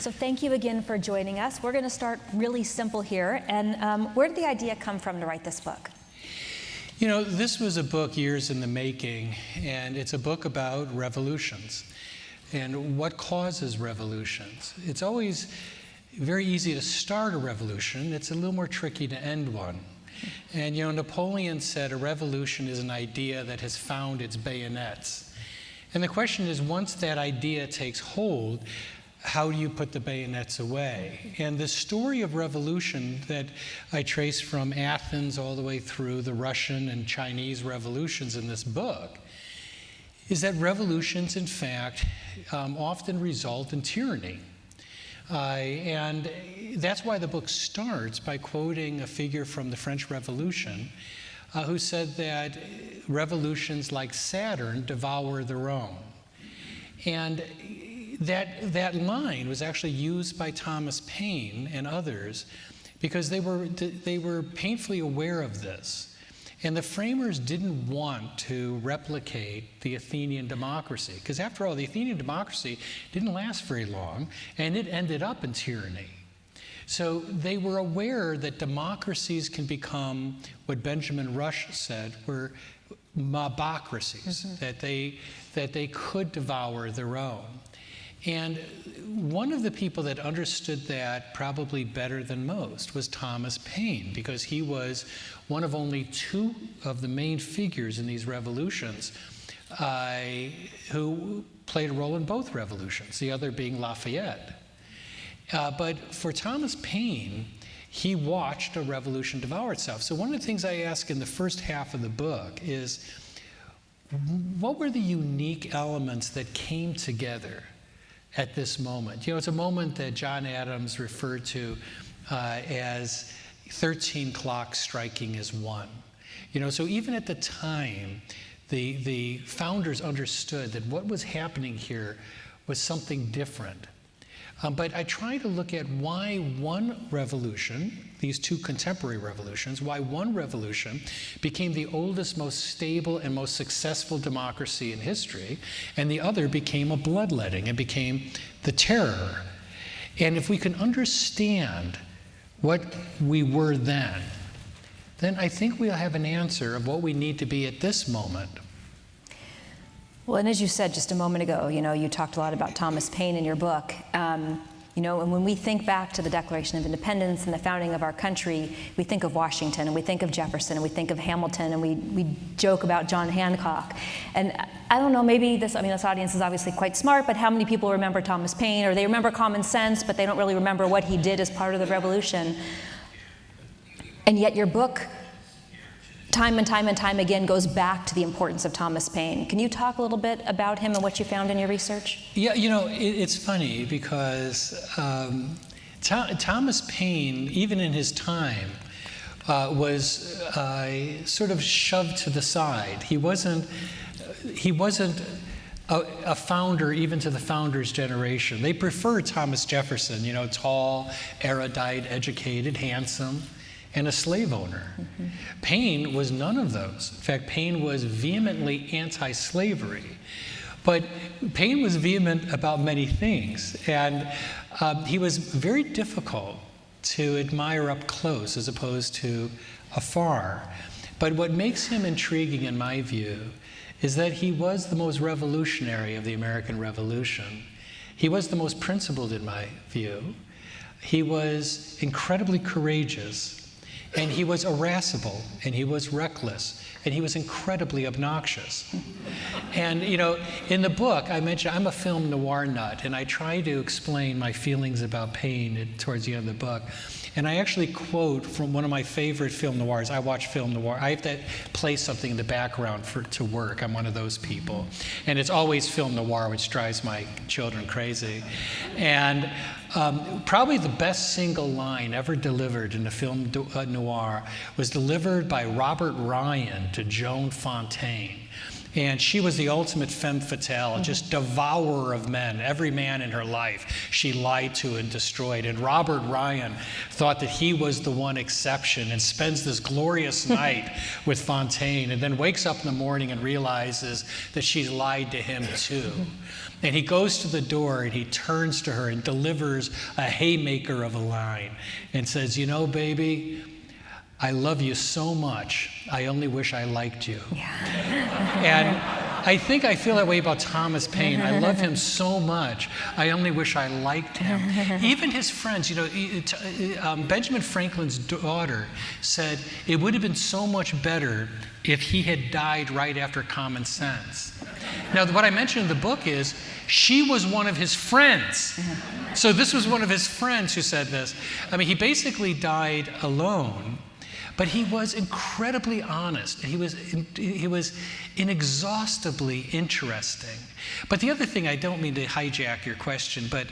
So thank you again for joining us. We're going to start really simple here. And where did the idea come from to write this book? You know, this was a book years in the making, and it's a book about revolutions and what causes revolutions. It's always very easy to start a revolution. It's a little more tricky to end one. And, you know, Napoleon said a revolution is an idea that has found its bayonets. And the question is, once that idea takes hold, how do you put the bayonets away? And the story of revolution that I trace from Athens all the way through the Russian and Chinese revolutions in this book is that revolutions, in fact, often result in tyranny. And that's why the book starts by quoting a figure from the French Revolution who said that revolutions, like Saturn, devour their own. And that line was actually used by Thomas Payne and others because they were painfully aware of this. And the framers didn't want to replicate the Athenian democracy, because after all, the Athenian democracy didn't last very long, and it ended up in tyranny. So they were aware that democracies can become what Benjamin Rush said were mobocracies, that they could devour their own. And one of the people that understood that probably better than most was Thomas Payne, because he was one of only two of the main figures in these revolutions who played a role in both revolutions, the other being Lafayette. But for Thomas Payne, he watched a revolution devour itself. So one of the things I ask in the first half of the book is, what were the unique elements that came together at this moment? You know, it's a moment that John Adams referred to as 13 clocks striking as one. You know, so even at the time, the founders understood that what was happening here was something different. But I try to look at why one revolution, these two contemporary revolutions, why one revolution became the oldest, most stable, and most successful democracy in history, and the other became a bloodletting. It became the terror. And if we can understand what we were then I think we'll have an answer of what we need to be at this moment. Well, and as you said just a moment ago, you know, you talked a lot about Thomas Payne in your book. You know, and when we think back to the Declaration of Independence and the founding of our country, we think of Washington, and we think of Jefferson, and we think of Hamilton, and we joke about John Hancock. And I don't know, maybe this audience is obviously quite smart, but how many people remember Thomas Payne, or they remember common sense, but they don't really remember what he did as part of the revolution? And yet your book, time and time again, goes back to the importance of Thomas Payne. Can you talk a little bit about him and what you found in your research? Yeah, you know, it's funny because Thomas Payne, even in his time, was sort of shoved to the side. He wasn't a founder even to the founders' generation. They preferred Thomas Jefferson, you know, tall, erudite, educated, handsome, and a slave owner. Mm-hmm. Payne was none of those. In fact, Payne was vehemently anti-slavery. But Payne was vehement about many things, and he was very difficult to admire up close as opposed to afar. But what makes him intriguing, in my view, is that he was the most revolutionary of the American Revolution. He was the most principled, in my view. He was incredibly courageous. And he was irascible, and he was reckless, and he was incredibly obnoxious. And, you know, in the book, I mentioned I'm a film noir nut, and I try to explain my feelings about Payne towards the end of the book. And I actually quote from one of my favorite film noirs. I watch film noir. I have to play something in the background to work. I'm one of those people. And it's always film noir, which drives my children crazy. And probably the best single line ever delivered in a film noir was delivered by Robert Ryan to Joan Fontaine. And she was the ultimate femme fatale, just devourer of men. Every man in her life she lied to and destroyed. And Robert Ryan thought that he was the one exception and spends this glorious night with Fontaine and then wakes up in the morning and realizes that she's lied to him too. And he goes to the door and he turns to her and delivers a haymaker of a line and says, "You know, baby, I love you so much, I only wish I liked you." Yeah. And I think I feel that way about Thomas Payne. I love him so much, I only wish I liked him. Even his friends, Benjamin Franklin's daughter said it would have been so much better if he had died right after Common Sense. Now, what I mentioned in the book is she was one of his friends. So this was one of his friends who said this. I mean, he basically died alone. But he was incredibly honest. He was inexhaustibly interesting. But the other thing, I don't mean to hijack your question, but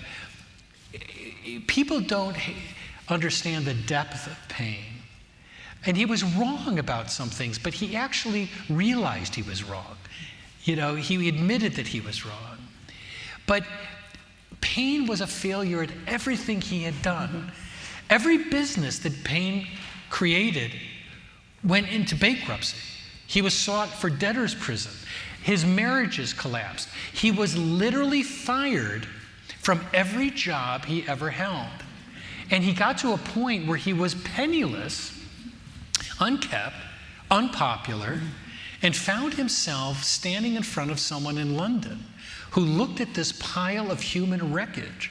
people don't understand the depth of Payne. And he was wrong about some things, but he actually realized he was wrong. He admitted that he was wrong. But Payne was a failure at everything he had done. Every business that Payne created went into bankruptcy. He was sought for debtor's prison. His marriages collapsed. He was literally fired from every job he ever held. And he got to a point where he was penniless, unkept, unpopular, and found himself standing in front of someone in London who looked at this pile of human wreckage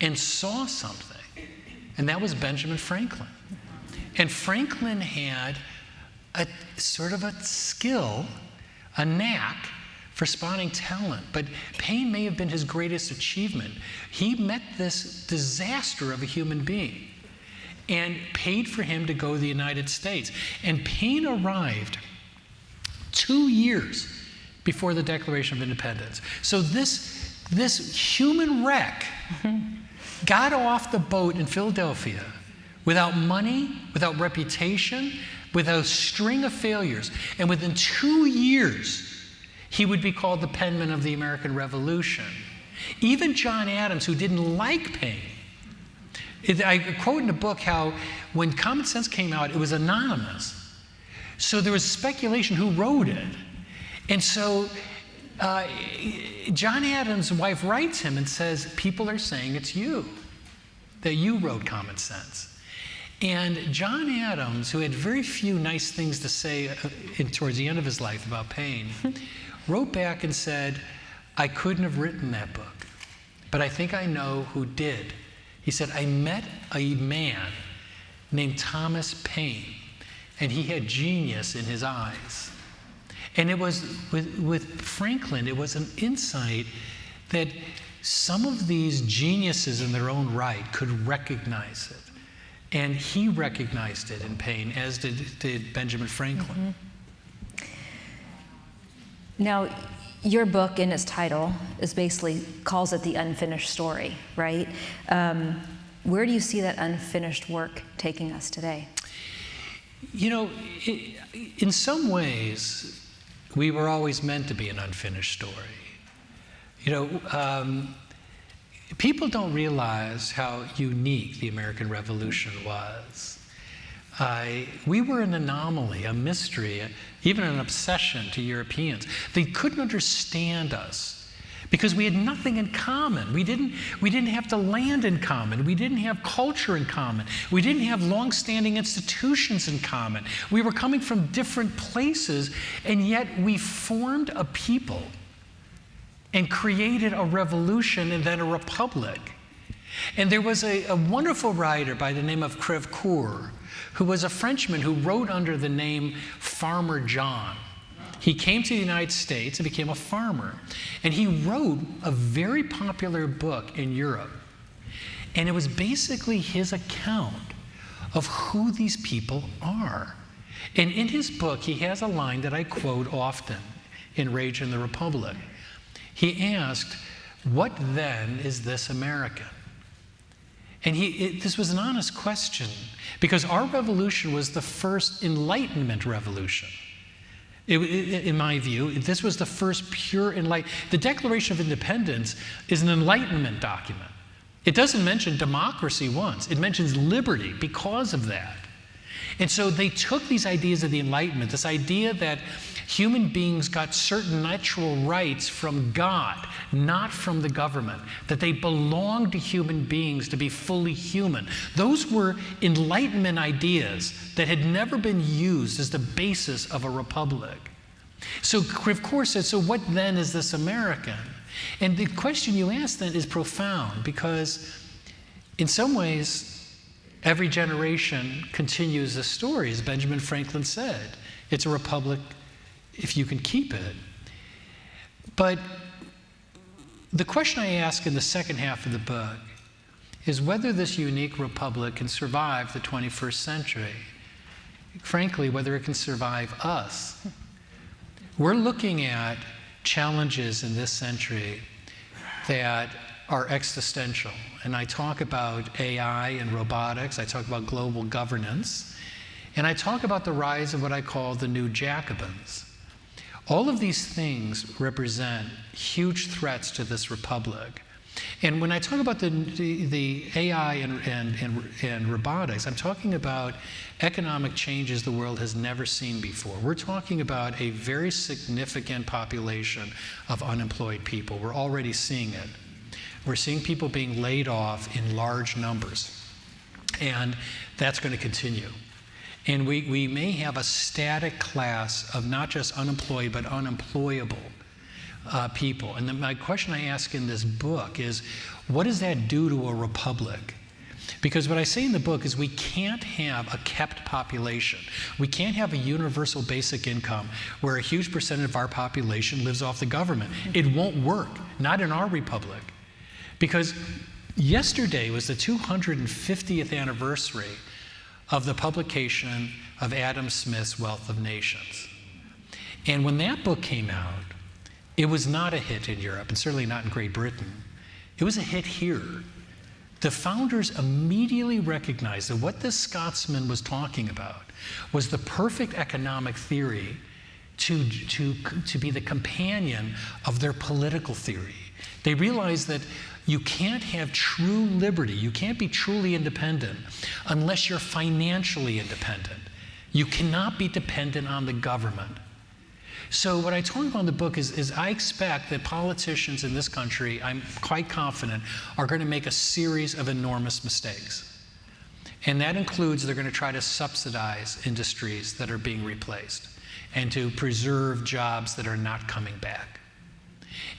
and saw something. And that was Benjamin Franklin. And Franklin had a sort of a skill, a knack for spotting talent. But Payne may have been his greatest achievement. He met this disaster of a human being and paid for him to go to the United States. And Payne arrived 2 years before the Declaration of Independence. So this human wreck got off the boat in Philadelphia without money, without reputation, without a string of failures. And within 2 years, he would be called the penman of the American Revolution. Even John Adams, who didn't like Payne, I quote in the book how when Common Sense came out, it was anonymous. So there was speculation who wrote it. And so John Adams' wife writes him and says, people are saying it's you, that you wrote Common Sense. And John Adams, who had very few nice things to say towards the end of his life about Payne, wrote back and said, I couldn't have written that book, but I think I know who did. He said, I met a man named Thomas Payne, and he had genius in his eyes. And it was, with Franklin, it was an insight that some of these geniuses in their own right could recognize it. And he recognized it in Payne, as did Benjamin Franklin. Mm-hmm. Now, your book, in its title, is basically calls it the unfinished story, right? Where do you see that unfinished work taking us today? You know, in some ways, we were always meant to be an unfinished story. You know, people don't realize how unique the American Revolution was. We were an anomaly, a mystery, even an obsession to Europeans. They couldn't understand us because we had nothing in common. We didn't have the land in common. We didn't have culture in common. We didn't have long-standing institutions in common. We were coming from different places, and yet we formed a people and created a revolution and then a republic. And there was a wonderful writer by the name of Crèvecoeur, who was a Frenchman who wrote under the name Farmer John. He came to the United States and became a farmer. And he wrote a very popular book in Europe. And it was basically his account of who these people are. And in his book, he has a line that I quote often in Rage in the Republic. He asked, what then is this American? And this was an honest question, because our revolution was the first Enlightenment revolution. In my view, this was the first pure enlightenment. The Declaration of Independence is an Enlightenment document. It doesn't mention democracy once. It mentions liberty because of that. And so they took these ideas of the Enlightenment, this idea that human beings got certain natural rights from God, not from the government, that they belonged to human beings to be fully human. Those were Enlightenment ideas that had never been used as the basis of a republic. So, of course, so what then is this American? And the question you ask then is profound, because in some ways, every generation continues the story. As Benjamin Franklin said, it's a republic if you can keep it. But the question I ask in the second half of the book is whether this unique republic can survive the 21st century. Frankly, whether it can survive us. We're looking at challenges in this century that are existential. And I talk about AI and robotics, I talk about global governance, and I talk about the rise of what I call the new Jacobins. All of these things represent huge threats to this republic. And when I talk about the AI and robotics, I'm talking about economic changes the world has never seen before. We're talking about a very significant population of unemployed people. We're already seeing it. We're seeing people being laid off in large numbers. And that's going to continue. And we may have a static class of not just unemployed, but unemployable people. And then my question I ask in this book is, what does that do to a republic? Because what I say in the book is we can't have a kept population. We can't have a universal basic income where a huge percentage of our population lives off the government. It won't work, not in our republic. Because yesterday was the 250th anniversary of the publication of Adam Smith's Wealth of Nations. And when that book came out, it was not a hit in Europe, and certainly not in Great Britain. It was a hit here. The founders immediately recognized that what this Scotsman was talking about was the perfect economic theory to be the companion of their political theory. They realized that you can't have true liberty, you can't be truly independent unless you're financially independent. You cannot be dependent on the government. So what I talk about in the book is I expect that politicians in this country, I'm quite confident, are going to make a series of enormous mistakes. And that includes they're going to try to subsidize industries that are being replaced and to preserve jobs that are not coming back.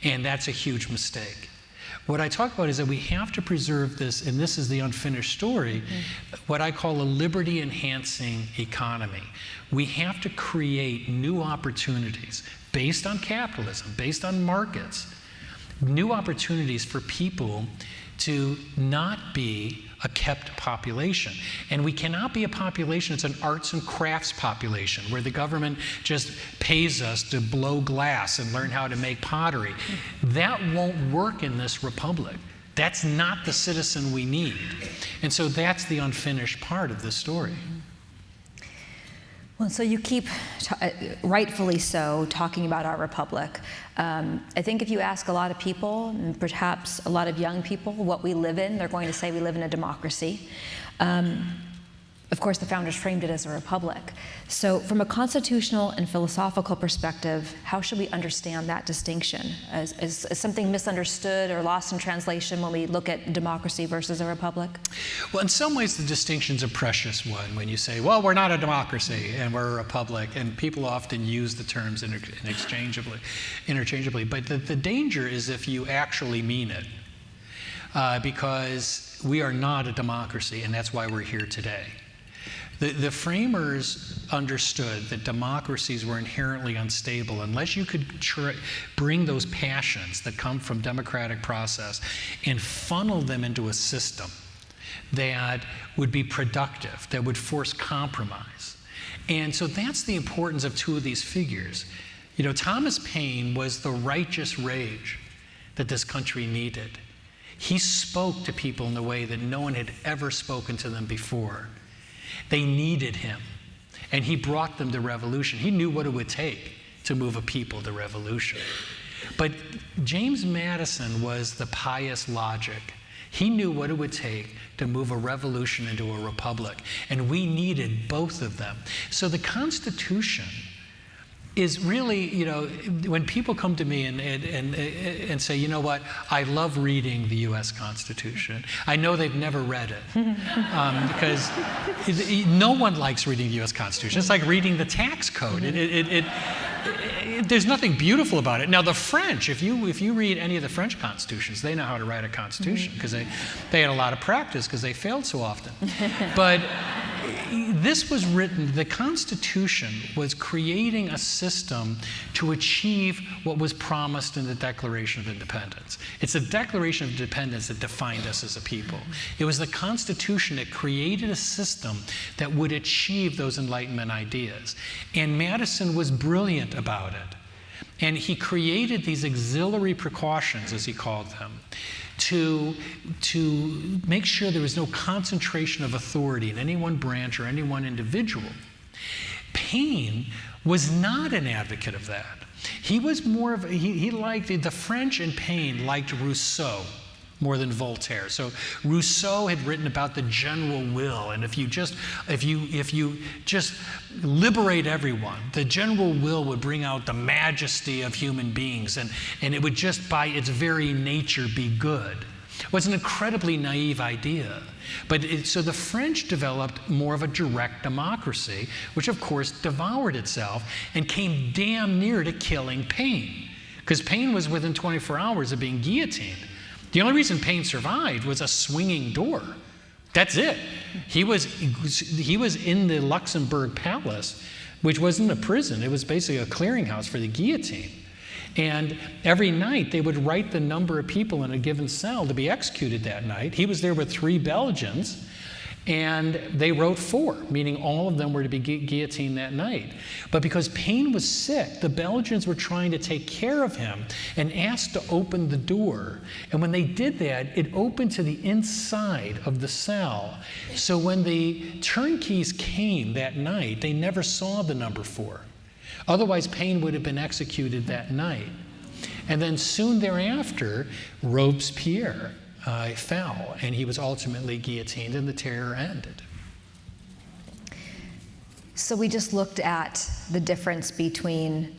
And that's a huge mistake. What I talk about is that we have to preserve this, and this is the unfinished story, what I call a liberty-enhancing economy. We have to create new opportunities based on capitalism, based on markets, new opportunities for people to not be a kept population. And we cannot be a population that's an arts and crafts population where the government just pays us to blow glass and learn how to make pottery. That won't work in this republic. That's not the citizen we need. And so that's the unfinished part of this story. Well, so you keep, rightfully so, talking about our republic. I think if you ask a lot of people, and perhaps a lot of young people, what we live in, they're going to say we live in a democracy. Of course, the founders framed it as a republic. So from a constitutional and philosophical perspective, how should we understand that distinction? Is something misunderstood or lost in translation when we look at democracy versus a republic? Well, in some ways, the distinction's a precious one when you say, well, we're not a democracy and we're a republic, and people often use the terms interchangeably. But the danger is if you actually mean it, because we are not a democracy, and that's why we're here today. The framers understood that democracies were inherently unstable unless you could bring those passions that come from democratic process and funnel them into a system that would be productive, that would force compromise. And so that's the importance of two of these figures. You know, Thomas Payne was the righteous rage that this country needed. He spoke to people in a way that no one had ever spoken to them before. They needed him, and he brought them to revolution. He knew what it would take. to move a people to revolution. But James Madison was the pious logic. He knew what it would take to move a revolution into a republic, and we needed both of them. So the Constitution is really, you know, when people come to me and say, you know what, I love reading the U.S. Constitution. I know they've never read it because no one likes reading the U.S. Constitution. It's like reading the tax code. There's nothing beautiful about it. Now the French, if you read any of the French constitutions, they know how to write a constitution because they had a lot of practice because they failed so often. But this was written, the Constitution was creating a system to achieve what was promised in the Declaration of Independence. It's the Declaration of Independence that defined us as a people. It was the Constitution that created a system that would achieve those Enlightenment ideas. And Madison was brilliant about it. And he created these auxiliary precautions, as he called them, to make sure there was no concentration of authority in any one branch or any one individual. Payne was not an advocate of that. He was more of, he liked, the French and Payne liked Rousseau more than Voltaire. So Rousseau had written about the general will, and if you just liberate everyone, the general will would bring out the majesty of human beings, and it would just by its very nature be good. It was an incredibly naive idea. But so the French developed more of a direct democracy, which of course devoured itself and came damn near to killing Payne, because Payne was within 24 hours of being guillotined. The only reason Payne survived was a swinging door. That's it. He was in the Luxembourg Palace, which wasn't a prison. It was basically a clearinghouse for the guillotine. And every night they would write the number of people in a given cell to be executed that night. He was there with 3 Belgians, and they wrote 4, meaning all of them were to be guillotined that night. But because Payne was sick, the Belgians were trying to take care of him and asked to open the door. And when they did that, it opened to the inside of the cell. So when the turnkeys came that night, they never saw the number 4. Otherwise, Payne would have been executed that night. And then soon thereafter, Robespierre fell, and he was ultimately guillotined, and the terror ended. So we just looked at the difference between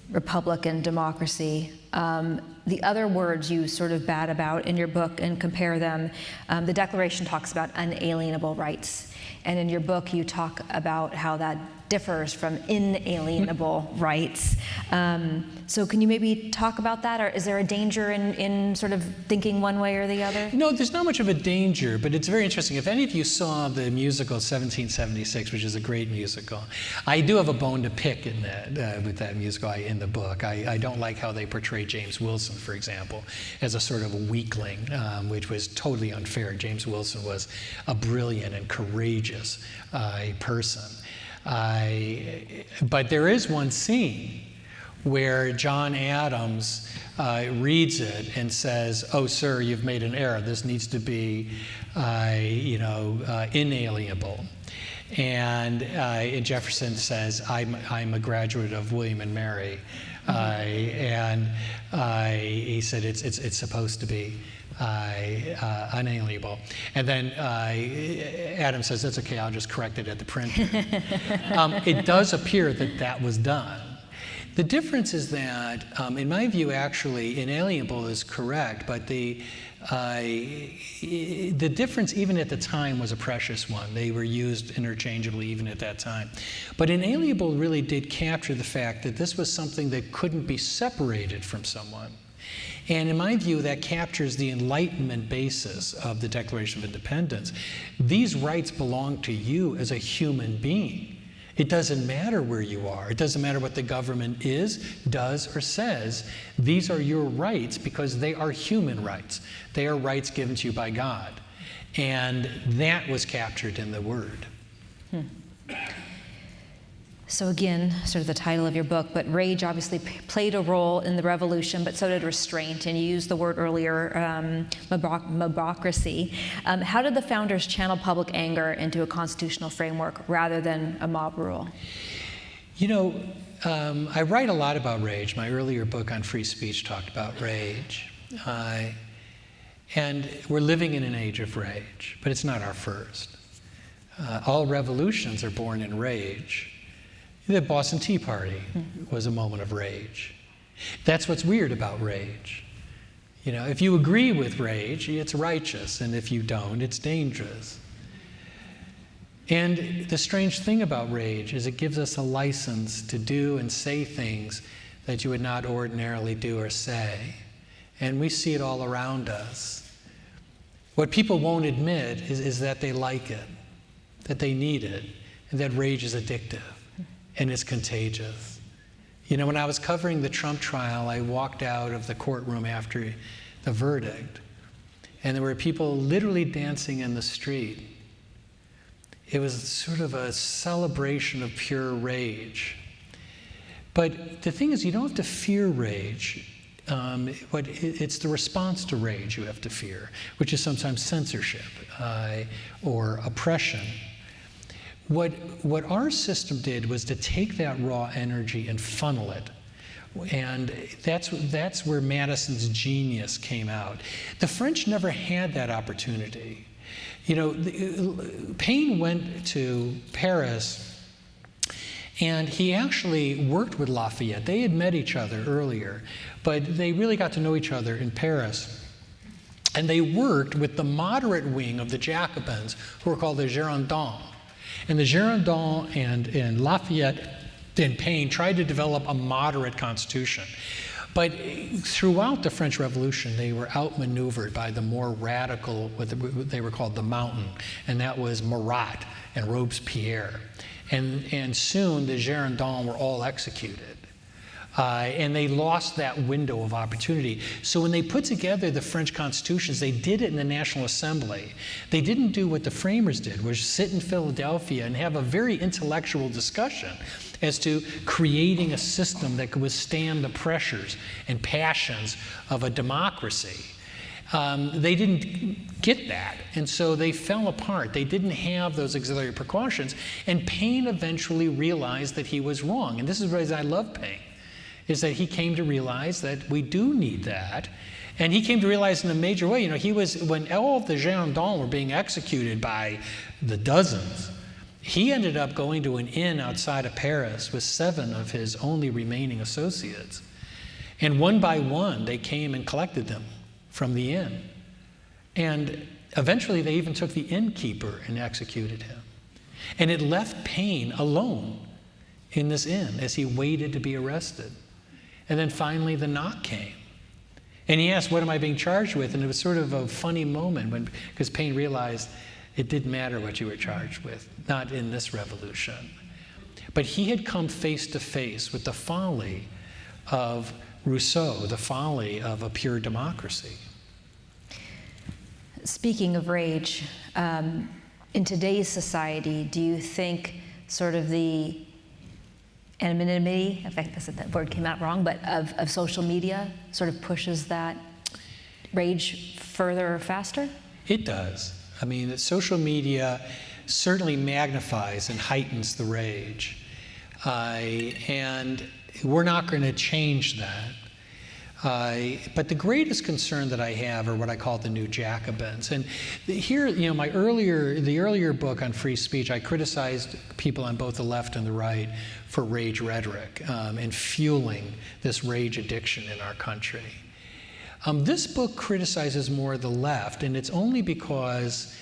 republic and democracy. The other words you sort of bat about in your book and compare them, the Declaration talks about unalienable rights. And in your book, you talk about how that differs from inalienable rights. So can you maybe talk about that? Or is there a danger in sort of thinking one way or the other? No, there's not much of a danger, but it's very interesting. If any of you saw the musical 1776, which is a great musical, I do have a bone to pick in that, with that musical in the book. I don't like how they portray James Wilson, for example, as a sort of a weakling, which was totally unfair. James Wilson was a brilliant and courageous person. But there is one scene where John Adams reads it and says, "Oh, sir, you've made an error. This needs to be, inalienable." And Jefferson says, "I'm a graduate of William and Mary," and he said it's supposed to be unalienable. And then Adam says, "That's okay, I'll just correct it at the printer." It does appear that that was done. The difference is that, in my view, actually, inalienable is correct, but the difference, even at the time, was a precious one. They were used interchangeably even at that time. But inalienable really did capture the fact that this was something that couldn't be separated from someone. And in my view, that captures the Enlightenment basis of the Declaration of Independence. These rights belong to you as a human being. It doesn't matter where you are. It doesn't matter what the government is, does, or says. These are your rights because they are human rights. They are rights given to you by God. And that was captured in the Word. So again, sort of the title of your book, but rage obviously played a role in the revolution, but so did restraint. And you used the word earlier, mobocracy. How did the founders channel public anger into a constitutional framework rather than a mob rule? You know, I write a lot about rage. My earlier book on free speech talked about rage. And we're living in an age of rage, but it's not our first. All revolutions are born in rage. The Boston Tea Party was a moment of rage. That's what's weird about rage. You know, if you agree with rage, it's righteous, and if you don't, it's dangerous. And the strange thing about rage is it gives us a license to do and say things that you would not ordinarily do or say. And we see it all around us. What people won't admit is that they like it, that they need it, and that rage is addictive and it's contagious. You know, when I was covering the Trump trial, I walked out of the courtroom after the verdict, and there were people literally dancing in the street. It was sort of a celebration of pure rage. But the thing is, you don't have to fear rage. It's the response to rage you have to fear, which is sometimes censorship or oppression. What our system did was to take that raw energy and funnel it. And that's where Madison's genius came out. The French never had that opportunity. You know, Payne went to Paris, and he actually worked with Lafayette. They had met each other earlier, but they really got to know each other in Paris. And they worked with the moderate wing of the Jacobins, who were called the Girondins. And the Girondins and Lafayette and Payne tried to develop a moderate constitution. But throughout the French Revolution, they were outmaneuvered by the more radical, what they were called the Mountain, and that was Marat and Robespierre. And soon the Girondins were all executed. And they lost that window of opportunity. So when they put together the French constitutions, they did it in the National Assembly. They didn't do what the framers did, which is sit in Philadelphia and have a very intellectual discussion as to creating a system that could withstand the pressures and passions of a democracy. They didn't get that, and so they fell apart. They didn't have those auxiliary precautions, and Payne eventually realized that he was wrong. And this is the reason I love Payne, is that he came to realize that we do need that. And he came to realize in a major way, you know, when all of the Girondins were being executed by the dozens, he ended up going to an inn outside of Paris with 7 of his only remaining associates. And one by one, they came and collected them from the inn. And eventually, they even took the innkeeper and executed him. And it left Payne alone in this inn as he waited to be arrested. And then finally, the knock came. And he asked, what am I being charged with? And it was sort of a funny moment because Payne realized it didn't matter what you were charged with, not in this revolution. But he had come face to face with the folly of Rousseau, the folly of a pure democracy. Speaking of rage, in today's society, do you think sort of the anonymity, in fact, that word came out wrong, but of social media sort of pushes that rage further or faster? It does. I mean, social media certainly magnifies and heightens the rage. And we're not going to change that. But the greatest concern that I have are what I call the new Jacobins. And here, you know, the earlier book on free speech, I criticized people on both the left and the right for rage rhetoric and fueling this rage addiction in our country. This book criticizes more the left, and it's only because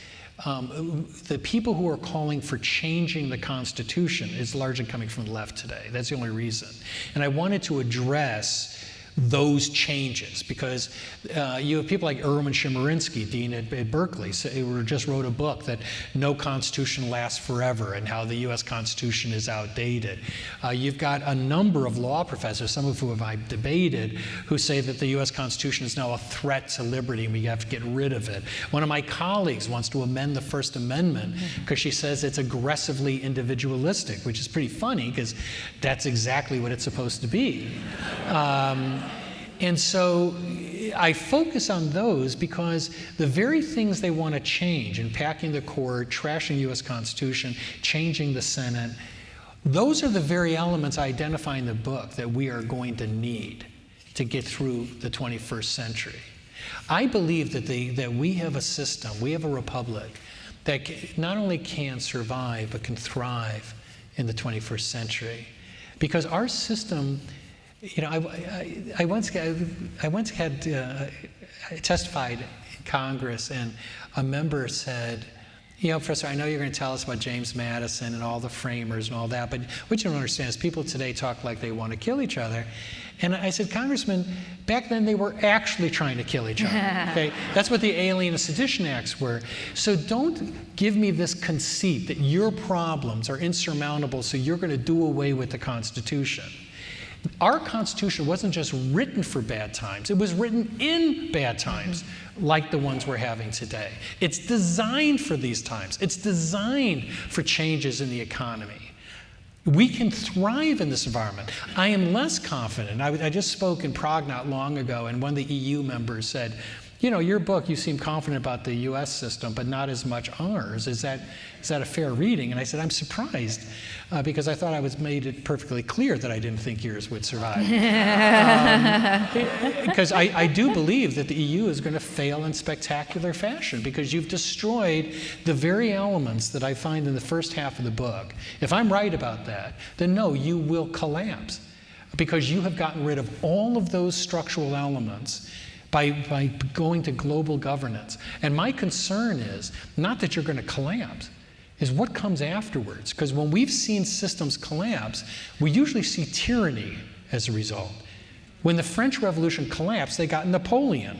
the people who are calling for changing the Constitution is largely coming from the left today. That's the only reason. And I wanted to address those changes because you have people like Erwin Chemerinsky, dean at Berkeley, who just wrote a book that no constitution lasts forever and how the U.S. Constitution is outdated. You've got a number of law professors, some of whom I've debated, who say that the U.S. Constitution is now a threat to liberty and we have to get rid of it. One of my colleagues wants to amend the First Amendment because she says it's aggressively individualistic, which is pretty funny because that's exactly what it's supposed to be. And so I focus on those because the very things they want to change, impacting the court, trashing the U.S. Constitution, changing the Senate, Those are the very elements I identify in the book that we are going to need to get through the 21st century. I believe that we have a system, we have a republic that not only can survive, but can thrive in the 21st century. Because our system, you know, I once testified in Congress, and a member said, you know, Professor, I know you're going to tell us about James Madison and all the framers and all that, but what you don't understand is people today talk like they want to kill each other. And I said, Congressman, back then they were actually trying to kill each other. Okay? That's what the Alien and Sedition Acts were. So don't give me this conceit that your problems are insurmountable, so you're going to do away with the Constitution. Our Constitution wasn't just written for bad times, it was written in bad times, like the ones we're having today. It's designed for these times. It's designed for changes in the economy. We can thrive in this environment. I am less confident. I just spoke in Prague not long ago, and one of the EU members said, you know, your book, you seem confident about the US system, but not as much ours. Is that a fair reading? And I said, I'm surprised, because I thought I made it perfectly clear that I didn't think yours would survive. Because I do believe that the EU is going to fail in spectacular fashion, because you've destroyed the very elements that I find in the first half of the book. If I'm right about that, then no, you will collapse, because you have gotten rid of all of those structural elements by going to global governance. And my concern is not that you're going to collapse, is what comes afterwards. Because when we've seen systems collapse, we usually see tyranny as a result. When the French Revolution collapsed, they got Napoleon.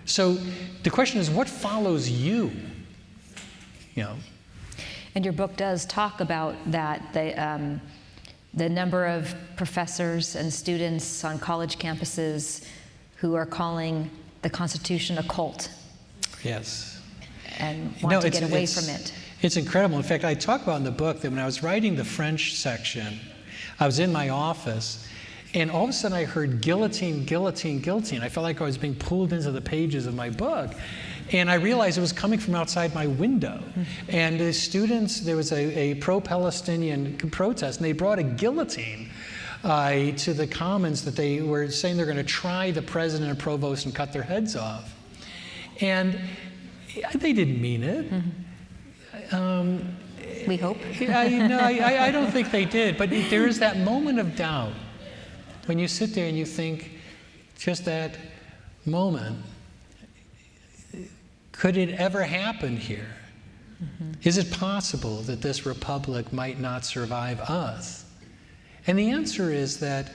So the question is, what follows you? You know? And your book does talk about that, the number of professors and students on college campuses who are calling the Constitution a cult. Yes. And want to get away from it. It's incredible. In fact, I talk about in the book that when I was writing the French section, I was in my office, and all of a sudden I heard guillotine, guillotine, guillotine. I felt like I was being pulled into the pages of my book. And I realized it was coming from outside my window. And the students, there was a pro-Palestinian protest, and they brought a guillotine to the Commons, that they were saying they're going to try the president and provost and cut their heads off. And they didn't mean it. We hope. I don't think they did. But there is that moment of doubt when you sit there and you think, just that moment, could it ever happen here? Is it possible that this republic might not survive us? And the answer is that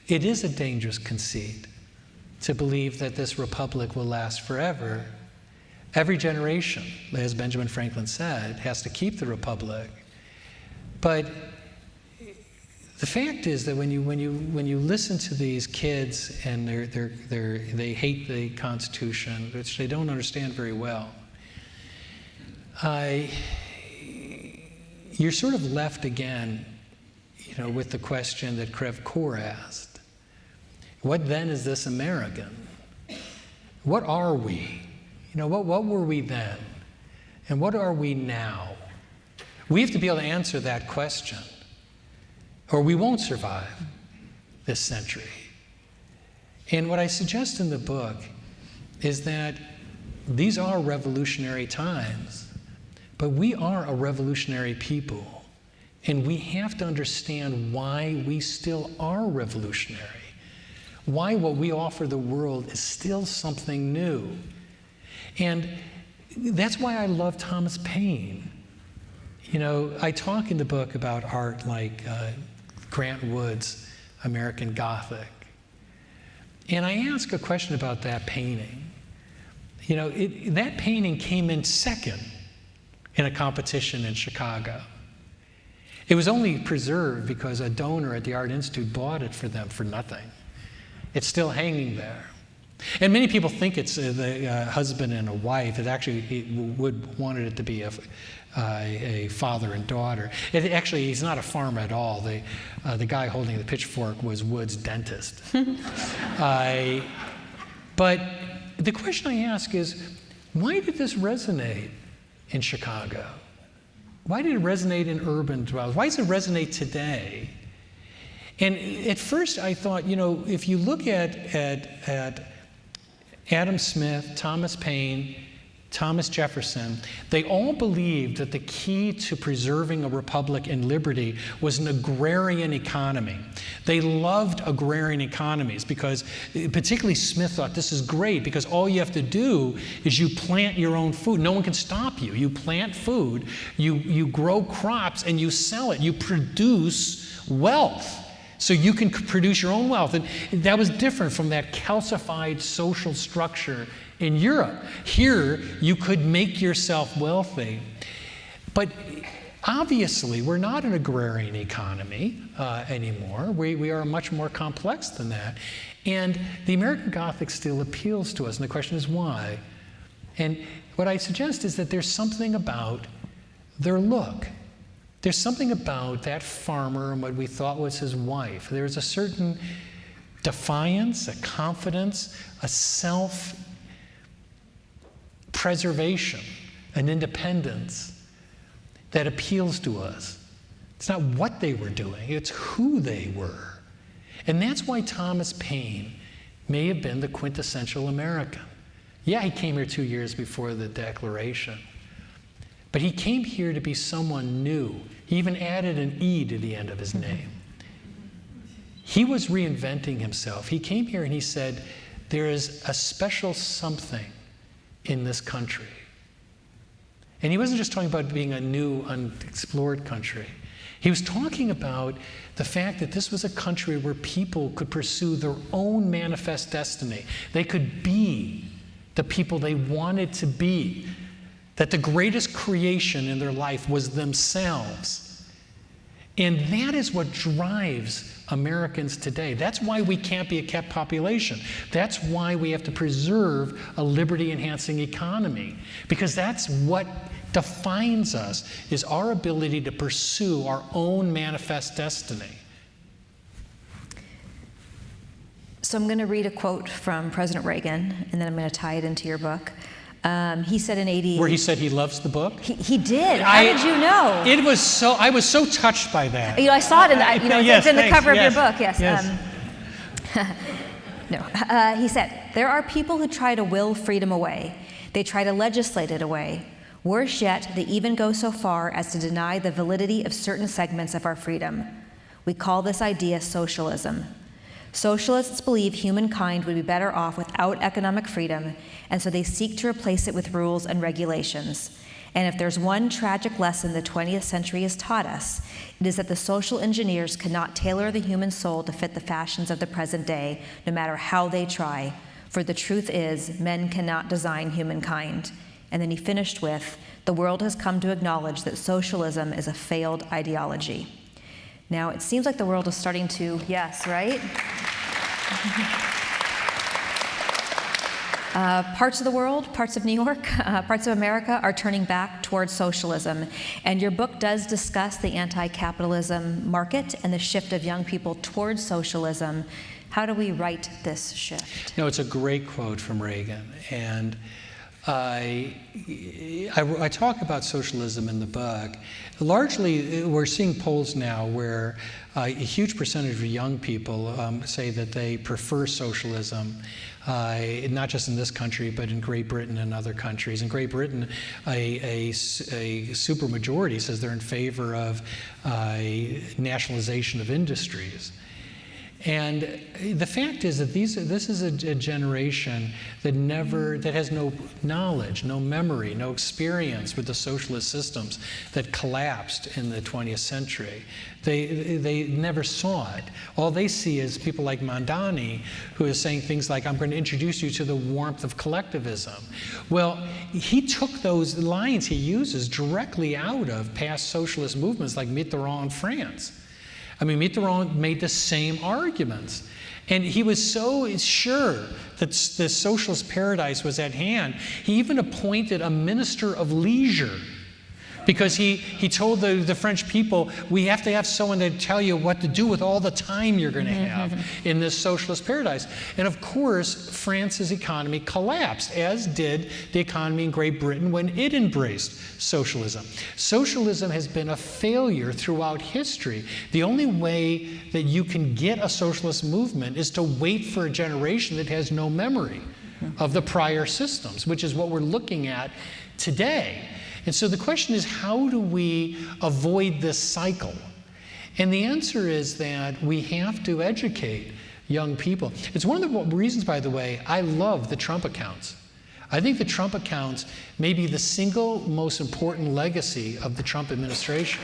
it is a dangerous conceit to believe that this republic will last forever. Every generation, as Benjamin Franklin said, has to keep the republic. But the fact is that when you listen to these kids and they hate the Constitution, which they don't understand very well, you're sort of left again, you know, with the question that Crev Kaur asked. What then is this American? What are we? You know, what were we then? And what are we now? We have to be able to answer that question, or we won't survive this century. And what I suggest in the book is that these are revolutionary times. But we are a revolutionary people, and we have to understand why we still are revolutionary, why what we offer the world is still something new. And that's why I love Thomas Payne. You know, I talk in the book about art like Grant Wood's American Gothic. And I ask a question about that painting. You know, that painting came in second in a competition in Chicago. It was only preserved because a donor at the Art Institute bought it for them for nothing. It's still hanging there. And many people think it's the husband and a wife. It actually, Wood wanted it to be a father and daughter. Actually, he's not a farmer at all. The guy holding the pitchfork was Wood's dentist. But the question I ask is, why did this resonate in Chicago? Why did it resonate in urban dwellers? Why does it resonate today? And at first I thought, if you look at Adam Smith, Thomas Payne, Thomas Jefferson, they all believed that the key to preserving a republic and liberty was an agrarian economy. They loved agrarian economies because, particularly Smith thought this is great because all you have to do is you plant your own food. No one can stop you. You plant food, you grow crops, and you sell it. You produce wealth. So you can produce your own wealth. And that was different from that calcified social structure in Europe. Here, you could make yourself wealthy. But obviously, we're not an agrarian economy anymore. We are much more complex than that. And the American Gothic still appeals to us. And the question is why? And what I suggest is that there's something about their look. There's something about that farmer and what we thought was his wife. There's a certain defiance, a confidence, a self-preservation, an independence that appeals to us. It's not what they were doing, it's who they were. And that's why Thomas Payne may have been the quintessential American. Yeah, he came here 2 years before the Declaration. But he came here to be someone new. He even added an E to the end of his name. He was reinventing himself. He came here and he said, there is a special something in this country. And he wasn't just talking about being a new, unexplored country. He was talking about the fact that this was a country where people could pursue their own manifest destiny. They could be the people they wanted to be. That the greatest creation in their life was themselves. And that is what drives Americans today. That's why we can't be a kept population. That's why we have to preserve a liberty-enhancing economy. Because that's what defines us, is our ability to pursue our own manifest destiny. So I'm going to read a quote from President Reagan, and then I'm going to tie it into your book. He said in 88... Where he said he loves the book? He did. How did you know? I was so touched by that. I saw it in yes, it's in the thanks, cover yes, of your book, yes. Yes. He said, there are people who try to will freedom away. They try to legislate it away. Worse yet, they even go so far as to deny the validity of certain segments of our freedom. We call this idea socialism. Socialists believe humankind would be better off without economic freedom, and so they seek to replace it with rules and regulations. And if there's one tragic lesson the 20th century has taught us, it is that the social engineers cannot tailor the human soul to fit the fashions of the present day, no matter how they try. For the truth is, men cannot design humankind. And then he finished with, the world has come to acknowledge that socialism is a failed ideology. Now, it seems like the world is starting to, yes, right? Parts of the world, parts of New York, parts of America are turning back towards socialism. And your book does discuss the anti-capitalism market and the shift of young people towards socialism. How do we right this shift? No, it's a great quote from Reagan. And I talk about socialism in the book. Largely, we're seeing polls now where a huge percentage of young people say that they prefer socialism, not just in this country, but in Great Britain and other countries. In Great Britain, a supermajority says they're in favor of nationalization of industries. And the fact is that this is a generation that has no knowledge, no memory, no experience with the socialist systems that collapsed in the 20th century. They never saw it. All they see is people like Mandani, who is saying things like, I'm going to introduce you to the warmth of collectivism. Well, he took those lines he uses directly out of past socialist movements like Mitterrand in France. I mean, Mitterrand made the same arguments. And he was so sure that the socialist paradise was at hand, he even appointed a minister of leisure Because he told the French people, we have to have someone to tell you what to do with all the time you're going to have in this socialist paradise. And of course, France's economy collapsed, as did the economy in Great Britain when it embraced socialism. Socialism has been a failure throughout history. The only way that you can get a socialist movement is to wait for a generation that has no memory of the prior systems, which is what we're looking at today. And so the question is, how do we avoid this cycle? And the answer is that we have to educate young people. It's one of the reasons, by the way, I love the Trump accounts. I think the Trump accounts may be the single most important legacy of the Trump administration.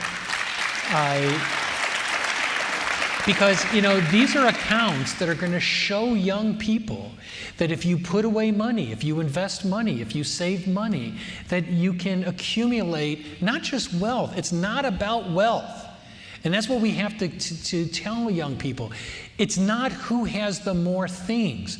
Because, these are accounts that are going to show young people that if you put away money, if you invest money, if you save money, that you can accumulate not just wealth. It's not about wealth. And that's what we have to tell young people. It's not who has the more things.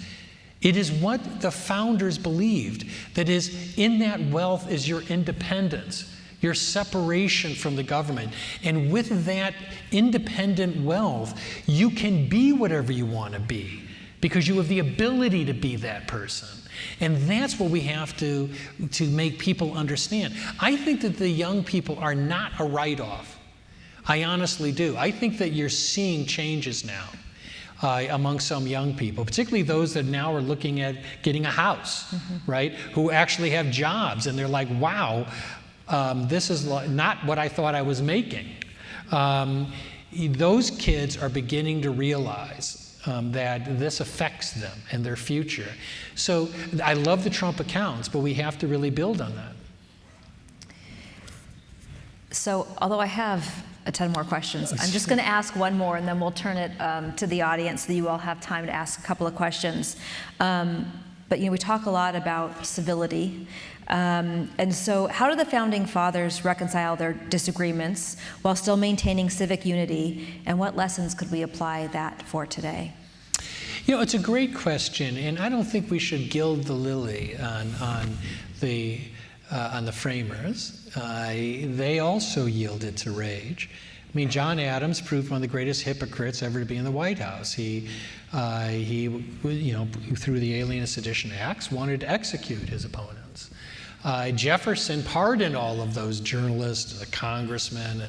It is what the founders believed, that is, in that wealth is your independence, your separation from the government. And with that independent wealth, you can be whatever you want to be because you have the ability to be that person. And that's what we have to make people understand. I think that the young people are not a write-off. I honestly do. I think that you're seeing changes now among some young people, particularly those that now are looking at getting a house, right? Who actually have jobs, and they're like, wow, this is not what I thought I was making. Those kids are beginning to realize that this affects them and their future. So I love the Trump accounts, but we have to really build on that. So although I have a ton more questions, I'm just going to ask one more, and then we'll turn it to the audience so that you all have time to ask a couple of questions. But we talk a lot about civility. And so how do the Founding Fathers reconcile their disagreements while still maintaining civic unity, and what lessons could we apply that for today? It's a great question, and I don't think we should gild the lily on the framers. They also yielded to rage. I mean, John Adams proved one of the greatest hypocrites ever to be in the White House. He through the Alien and Sedition Acts, wanted to execute his opponents. Jefferson pardoned all of those journalists, the congressmen,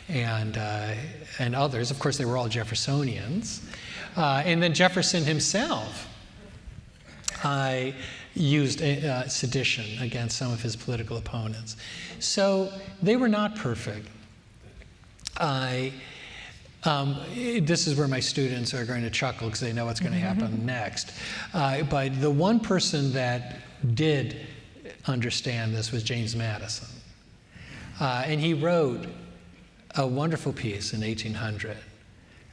and others. Of course, they were all Jeffersonians. And then Jefferson himself used sedition against some of his political opponents. So they were not perfect. This is where my students are going to chuckle because they know what's going to happen next. But the one person that did understand this was James Madison. And he wrote a wonderful piece in 1800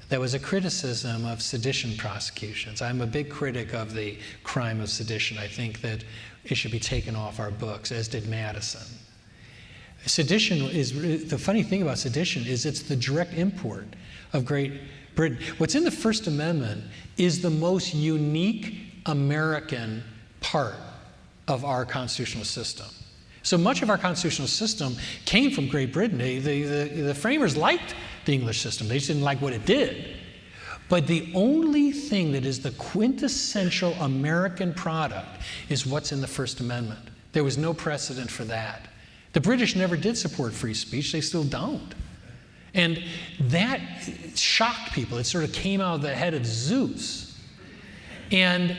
that was a criticism of sedition prosecutions. I'm a big critic of the crime of sedition. I think that it should be taken off our books, as did Madison. Sedition is, the funny thing about sedition is it's the direct import of Great Britain. What's in the First Amendment is the most unique American part of our constitutional system. So much of our constitutional system came from Great Britain. The framers liked the English system. They just didn't like what it did. But the only thing that is the quintessential American product is what's in the First Amendment. There was no precedent for that. The British never did support free speech. They still don't. And that shocked people. It sort of came out of the head of Zeus. And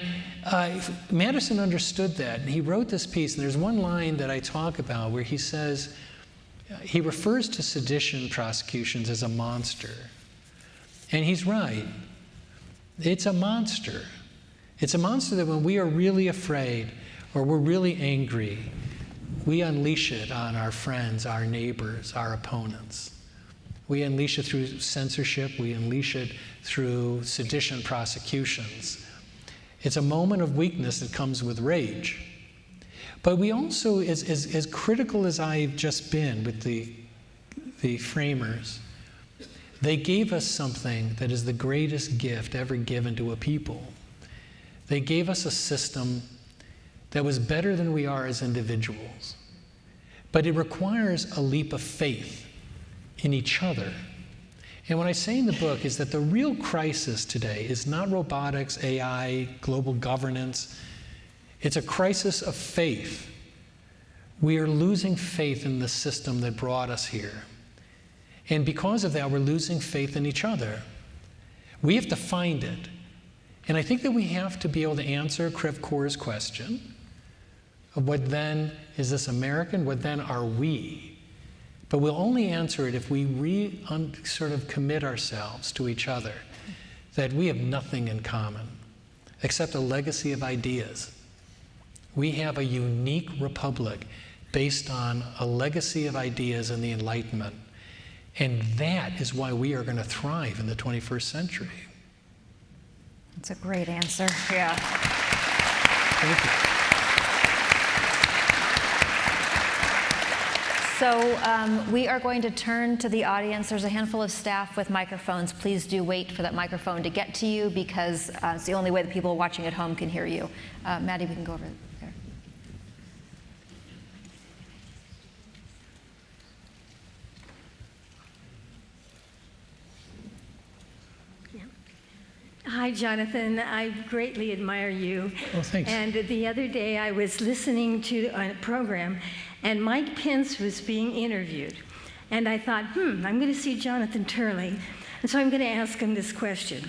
Madison understood that, and he wrote this piece, and there's one line that I talk about where he says, he refers to sedition prosecutions as a monster. And he's right. It's a monster. It's a monster that when we are really afraid or we're really angry, we unleash it on our friends, our neighbors, our opponents. We unleash it through censorship. We unleash it through sedition prosecutions. It's a moment of weakness that comes with rage. But we also, as critical as I've just been with the framers, they gave us something that is the greatest gift ever given to a people. They gave us a system that was better than we are as individuals. but it requires a leap of faith in each other. And what I say in the book is that the real crisis today is not robotics, AI, global governance. It's a crisis of faith. We are losing faith in the system that brought us here. And because of that, we're losing faith in each other. We have to find it. And I think that we have to be able to answer Krivkor's question of what then is this American, what then are we? But we'll only answer it if we sort of commit ourselves to each other, that we have nothing in common except a legacy of ideas. We have a unique republic based on a legacy of ideas and the Enlightenment. And that is why we are going to thrive in the 21st century. That's a great answer. Yeah. Thank you. So we are going to turn to the audience. There's a handful of staff with microphones. Please do wait for that microphone to get to you, because it's the only way that people watching at home can hear you. Maddie, we can go over there. Hi, Jonathan. I greatly admire you. Oh, thanks. And the other day I was listening to a program, and Mike Pence was being interviewed. And I thought, I'm going to see Jonathan Turley. And so I'm going to ask him this question.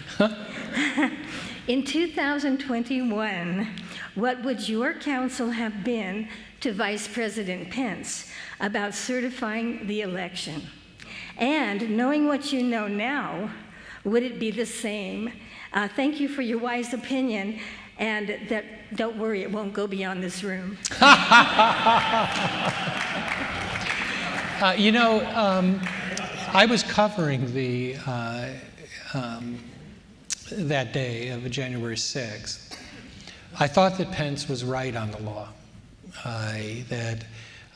In 2021, what would your counsel have been to Vice President Pence about certifying the election? And knowing what you know now, would it be the same? Thank you for your wise opinion, and that don't worry, it won't go beyond this room. I was covering that day of January 6th. I thought that Pence was right on the law, that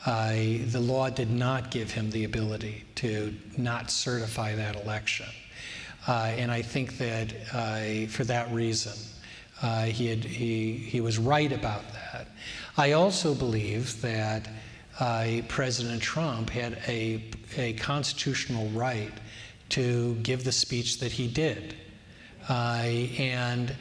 the law did not give him the ability to not certify that election. And I think that for that reason, he was right about that. I also believe that President Trump had a constitutional right to give the speech that he did. And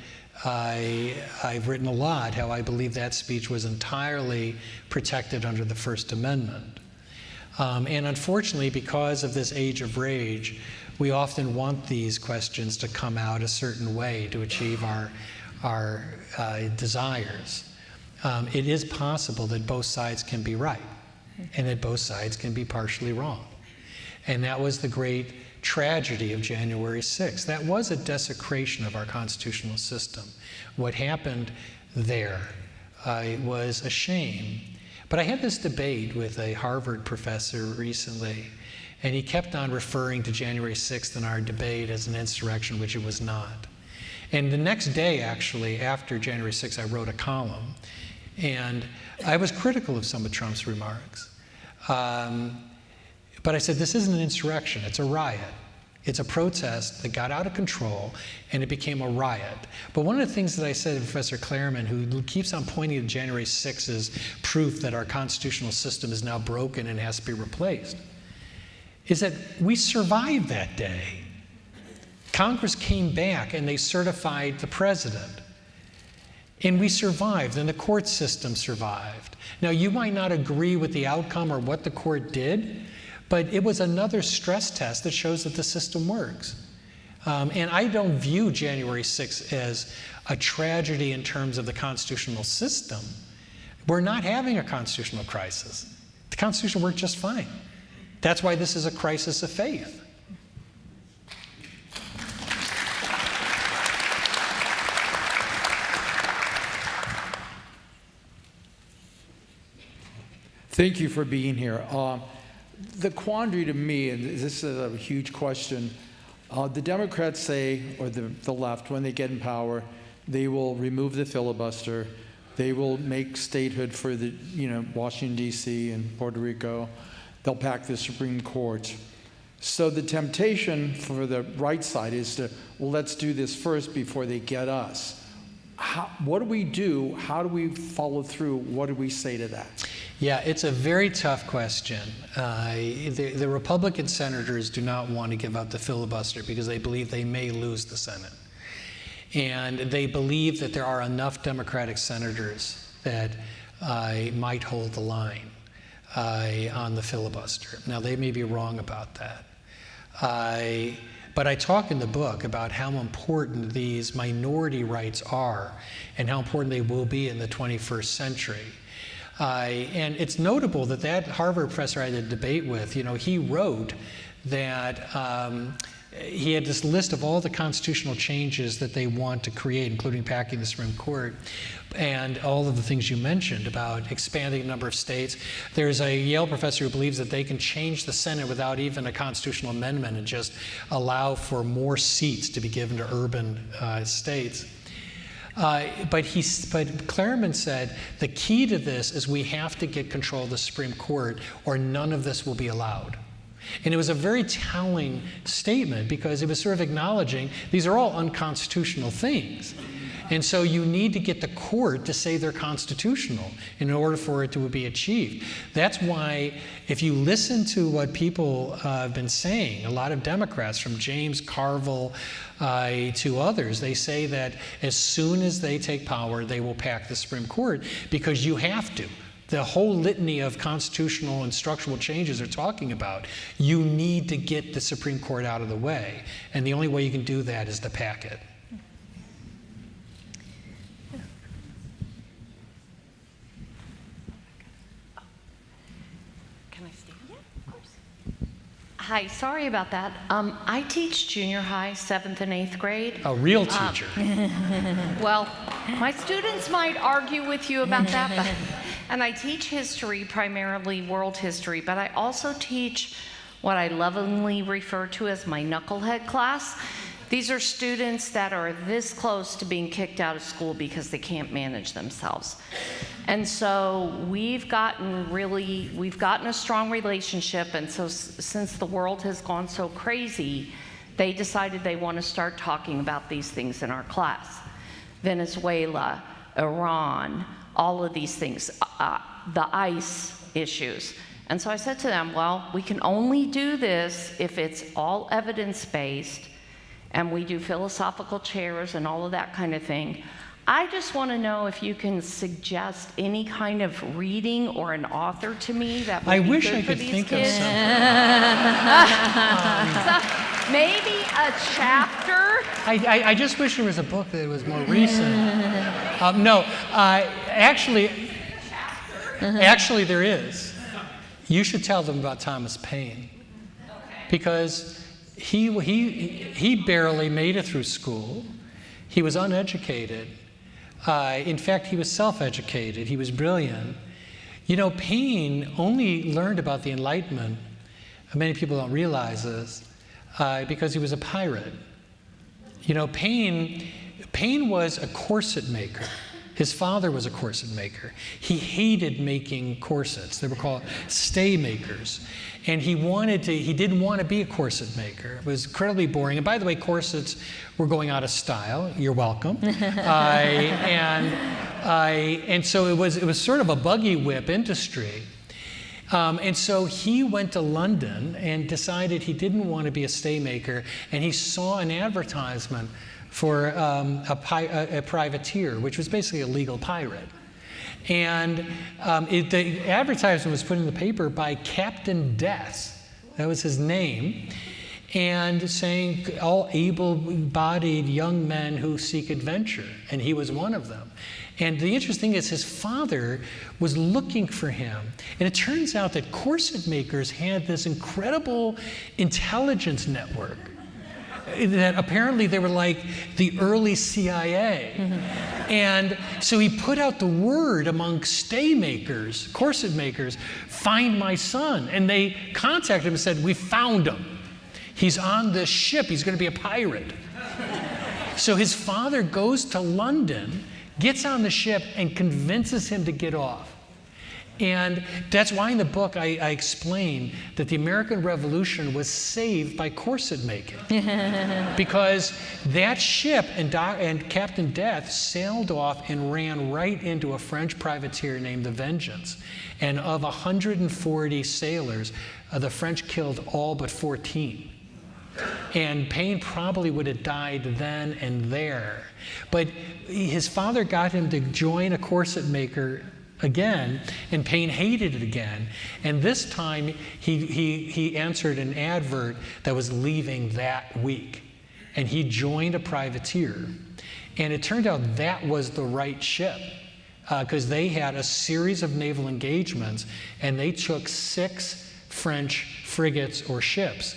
I've written a lot how I believe that speech was entirely protected under the First Amendment. And unfortunately, because of this age of rage, we often want these questions to come out a certain way to achieve our desires. It is possible that both sides can be right, and that both sides can be partially wrong. And that was the great tragedy of January 6th. That was a desecration of our constitutional system. What happened there was a shame. But I had this debate with a Harvard professor recently, and he kept on referring to January 6th in our debate as an insurrection, which it was not. And the next day, actually, after January 6th, I wrote a column, and I was critical of some of Trump's remarks. But I said, this isn't an insurrection, it's a riot. It's a protest that got out of control, and it became a riot. But one of the things that I said to Professor Clareman, who keeps on pointing to January 6th as proof that our constitutional system is now broken and has to be replaced, is that we survived that day. Congress came back and they certified the president. And we survived, and the court system survived. Now, you might not agree with the outcome or what the court did, but it was another stress test that shows that the system works. And I don't view January 6th as a tragedy in terms of the constitutional system. We're not having a constitutional crisis. The Constitution worked just fine. That's why this is a crisis of faith. Thank you for being here. The quandary to me, and this is a huge question, the Democrats say, or the left, when they get in power, they will remove the filibuster. They will make statehood for the, Washington, D.C. and Puerto Rico. They'll pack the Supreme Court. So the temptation for the right side is to, well, let's do this first before they get us. What do we do? How do we follow through? What do we say to that? Yeah, it's a very tough question. The Republican senators do not want to give up the filibuster because they believe they may lose the Senate. And they believe that there are enough Democratic senators that might hold the line on the filibuster. Now, they may be wrong about that. But I talk in the book about how important these minority rights are and how important they will be in the 21st century. And it's notable that that Harvard professor I had a debate with, he wrote that he had this list of all the constitutional changes that they want to create, including packing the Supreme Court, and all of the things you mentioned about expanding the number of states. There's a Yale professor who believes that they can change the Senate without even a constitutional amendment and just allow for more seats to be given to urban states. But Claremont said the key to this is we have to get control of the Supreme Court or none of this will be allowed. And it was a very telling statement because it was sort of acknowledging these are all unconstitutional things. And so you need to get the court to say they're constitutional in order for it to be achieved. That's why if you listen to what people have been saying, a lot of Democrats from James Carville to others, they say that as soon as they take power, they will pack the Supreme Court because you have to. The whole litany of constitutional and structural changes they're talking about, you need to get the Supreme Court out of the way. And the only way you can do that is to pack it. Can I stand? Yeah, of course. Hi, sorry about that. I teach junior high, 7th and 8th grade. A real teacher. Well, my students might argue with you about that, but, and I teach history, primarily world history, but I also teach what I lovingly refer to as my knucklehead class. These are students that are this close to being kicked out of school because they can't manage themselves. And so we've gotten a strong relationship, and so since the world has gone so crazy, they decided they want to start talking about these things in our class. Venezuela, Iran, all of these things, the ICE issues. And so I said to them, well, we can only do this if it's all evidence-based, and we do philosophical chairs and all of that kind of thing. I just want to know if you can suggest any kind of reading or an author to me that would be wish good I for could these think kids. of something. So maybe a chapter. I just wish there was a book that was more recent. Actually there is. You should tell them about Thomas Payne. Because he barely made it through school. He was uneducated. In fact, he was self-educated. He was brilliant. Payne only learned about the Enlightenment, many people don't realize this, because he was a pirate. Payne was a corset maker. His father was a corset maker. He hated making corsets. They were called stay makers. And he didn't want to be a corset maker. It was incredibly boring. And by the way, corsets were going out of style. You're welcome. And so it was sort of a buggy whip industry. And so he went to London and decided he didn't want to be a stay maker. And he saw an advertisement for a privateer, which was basically a legal pirate. And the advertisement was put in the paper by Captain Death. That was his name. And saying all able-bodied young men who seek adventure. And he was one of them. And the interesting thing is his father was looking for him. And it turns out that corset makers had this incredible intelligence network. That apparently they were like the early CIA. Mm-hmm. And so he put out the word among stay makers, corset makers, find my son. And they contacted him and said, we found him. He's on this ship. He's going to be a pirate. So his father goes to London, gets on the ship, and convinces him to get off. And that's why in the book I explain that the American Revolution was saved by corset making. Because that ship and Captain Death sailed off and ran right into a French privateer named the Vengeance. And of 140 sailors, the French killed all but 14. And Payne probably would have died then and there. But his father got him to join a corset maker again, and Payne hated it again. And this time, he answered an advert that was leaving that week. And he joined a privateer. And it turned out that was the right ship, because they had a series of naval engagements, and they took 6 French frigates or ships.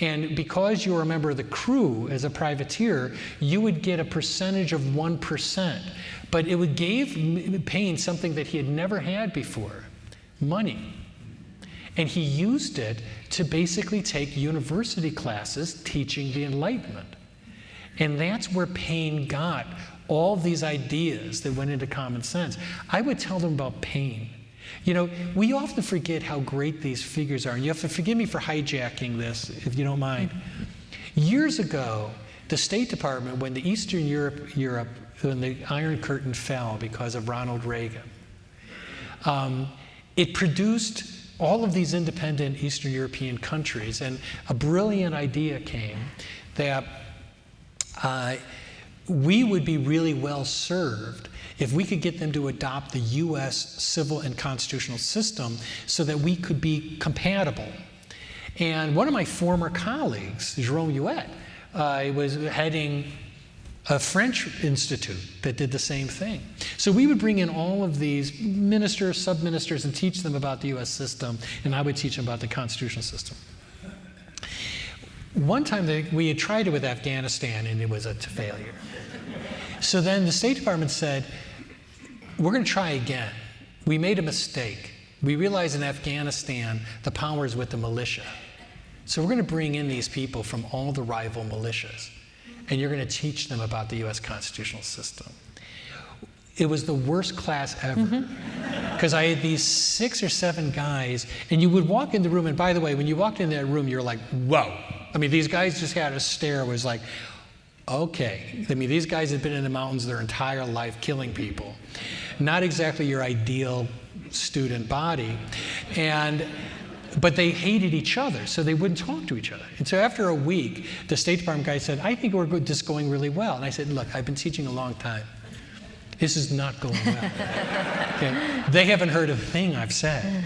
And because you were a member of the crew as a privateer, you would get a percentage of 1%. But it would give Payne something that he had never had before, money. And he used it to basically take university classes teaching the Enlightenment. And that's where Payne got all these ideas that went into common sense. I would tell them about Payne. You know, we often forget how great these figures are. And you have to forgive me for hijacking this, if you don't mind. Years ago, the State Department, when the Eastern Europe, when the Iron Curtain fell because of Ronald Reagan, it produced all of these independent Eastern European countries. And a brilliant idea came that we would be really well served if we could get them to adopt the US civil and constitutional system so that we could be compatible. And one of my former colleagues, Jerome Huet, was heading a French institute that did the same thing. So we would bring in all of these ministers, sub-ministers, and teach them about the US system, and I would teach them about the constitutional system. One time we had tried it with Afghanistan, and it was a failure. So then the State Department said, we're going to try again. We made a mistake. We realized in Afghanistan the power is with the militia. So we're going to bring in these people from all the rival militias, and you're going to teach them about the US constitutional system. It was the worst class ever, because I had these 6 or 7 guys, and you would walk in the room, and by the way, when you walked in that room, you're like, whoa. I mean, these guys just had a stare. It was like, okay. I mean, these guys had been in the mountains their entire life killing people. Not exactly your ideal student body. But they hated each other, so they wouldn't talk to each other. And so after a week, the State Department guy said, I think we're just going really well. And I said, look, I've been teaching a long time. This is not going well. Okay? They haven't heard a thing I've said.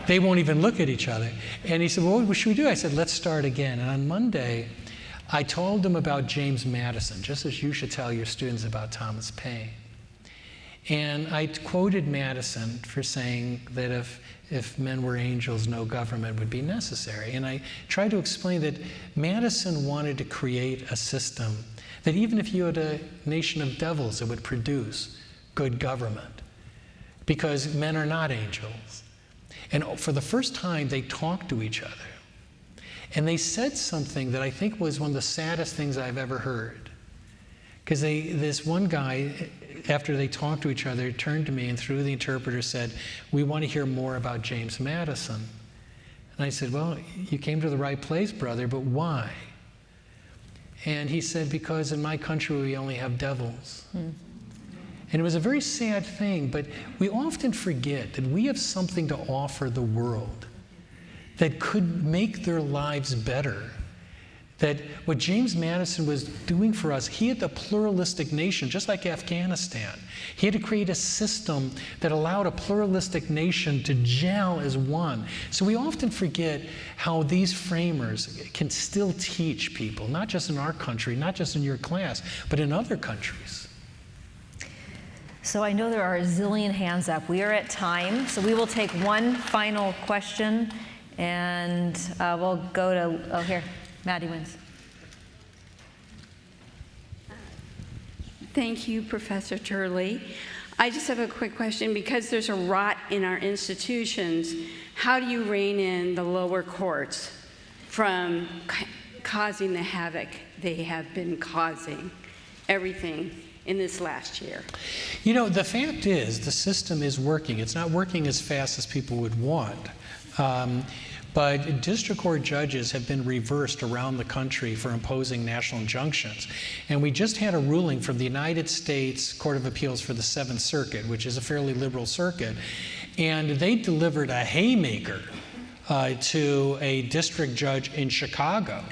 They won't even look at each other. And he said, well, what should we do? I said, let's start again. And on Monday, I told them about James Madison, just as you should tell your students about Thomas Payne. And I quoted Madison for saying that if men were angels, no government would be necessary. And I tried to explain that Madison wanted to create a system that even if you had a nation of devils, it would produce good government, because men are not angels. And for the first time, they talked to each other. And they said something that I think was one of the saddest things I've ever heard. Because this one guy, after they talked to each other, turned to me and through the interpreter said, we want to hear more about James Madison. And I said, well, you came to the right place, brother, but why? And he said, because in my country we only have devils. And it was a very sad thing, but we often forget that we have something to offer the world that could make their lives better. That what James Madison was doing for us, he had the pluralistic nation, just like Afghanistan. He had to create a system that allowed a pluralistic nation to gel as one. So we often forget how these framers can still teach people, not just in our country, not just in your class, but in other countries. So I know there are a zillion hands up. We are at time, so we will take one final question, and we'll go to, here, Maddie wins. Thank you, Professor Turley. I just have a quick question. Because there's a rot in our institutions, how do you rein in the lower courts from causing the havoc they have been causing? Everything in this last year? You know, the fact is the system is working. It's not working as fast as people would want. But district court judges have been reversed around the country for imposing national injunctions. And we just had a ruling from the United States Court of Appeals for the Seventh Circuit, which is a fairly liberal circuit. And they delivered a haymaker to a district judge in Chicago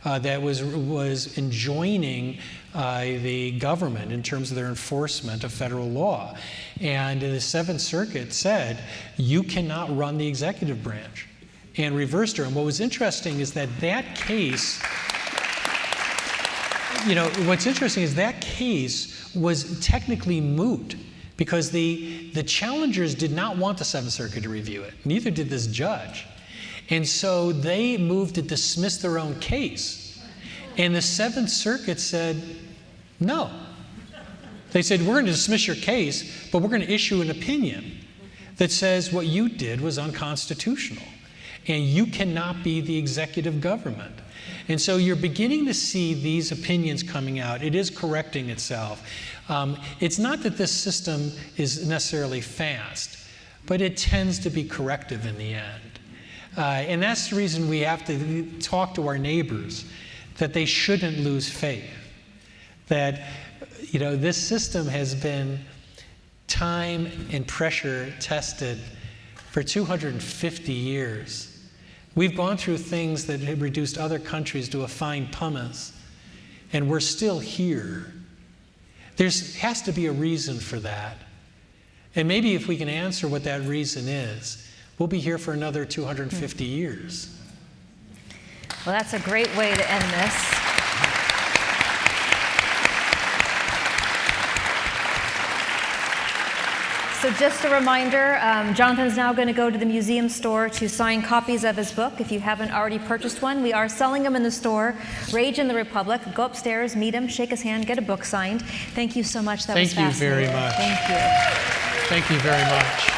that was enjoining the government in terms of their enforcement of federal law. And the Seventh Circuit said, you cannot run the executive branch, and reversed her. And what was interesting is that case, what's interesting is that case was technically moot because the challengers did not want the Seventh Circuit to review it. Neither did this judge. And so they moved to dismiss their own case. And the Seventh Circuit said, no. They said, we're going to dismiss your case, but we're going to issue an opinion that says what you did was unconstitutional. And you cannot be the executive government. And so you're beginning to see these opinions coming out. It is correcting itself. It's not that this system is necessarily fast, but it tends to be corrective in the end. And that's the reason we have to talk to our neighbors, that they shouldn't lose faith. That, this system has been time and pressure tested for 250 years. We've gone through things that have reduced other countries to a fine pumice, and we're still here. There has to be a reason for that. And maybe if we can answer what that reason is, we'll be here for another 250 years. Well, that's a great way to end this. So just a reminder, Jonathan's now going to go to the museum store to sign copies of his book. If you haven't already purchased one, we are selling them in the store. Rage in the Republic. Go upstairs, meet him, shake his hand, get a book signed. Thank you so much. That was fascinating. Thank you very much. Thank you. Thank you very much.